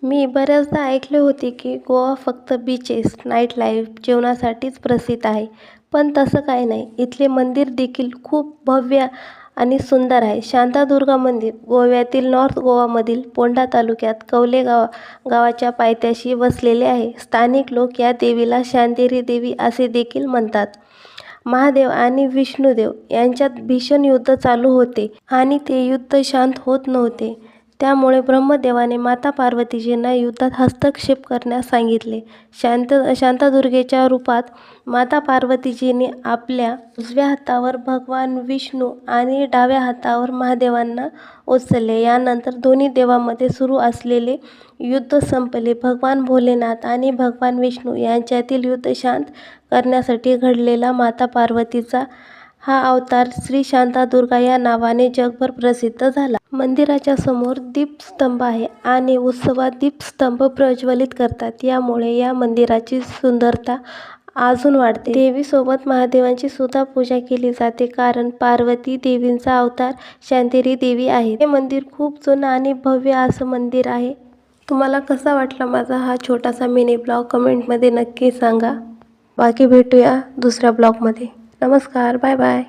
मी बऱ्याचदा ऐकले होते की गोवा फक्त बीचेस, नाईट लाईफ, जेवणासाठीच प्रसिद्ध आहे. पण तसं काही नाही. इथले मंदिर देखील खूप भव्य आणि सुंदर आहे. शांतादुर्गा मंदिर गोव्यातील नॉर्थ गोवामधील पोंढा तालुक्यात कवले गावाच्या पायथ्याशी वसलेले आहे. स्थानिक लोक या देवीला शांतेरी देवी असे देखील म्हणतात. महादेव आणि विष्णुदेव यांच्यात भीषण युद्ध चालू होते आणि ते युद्ध शांत होत नव्हते. त्यामुळे ब्रह्मदेवाने माता पार्वतीजींना युद्धात हस्तक्षेप करण्यास सांगितले. शांतादुर्गेच्या रूपात माता पार्वतीजींनी आपल्या उजव्या हातावर भगवान विष्णू आणि डाव्या हातावर महादेवांना उचलले. यानंतर दोन्ही देवांमध्ये सुरू असलेले युद्ध संपले. भगवान भोलेनाथ आणि भगवान विष्णू यांच्यातील युद्ध शांत करण्यासाठी घडलेला माता पार्वतीचा हा अवतार श्री शांतादुर्गा या नावाने जगभर प्रसिद्ध झाला. मंदिराच्या समोर दीपस्तंभ आहे आणि उत्सवात दीपस्तंभ प्रज्वलित करतात. यामुळे या मंदिराची सुंदरता अजून वाढते. देवीसोबत महादेवांची सुद्धा पूजा केली जाते, कारण पार्वती देवींचा अवतार शांतेरी देवी आहे. हे मंदिर खूप जुनं आणि भव्य असं मंदिर आहे. तुम्हाला कसा वाटला माझा हा छोटासा मिनी ब्लॉग कमेंटमध्ये नक्की सांगा. बाकी भेटूया दुसऱ्या ब्लॉगमध्ये. नमस्कार, बाय बाय.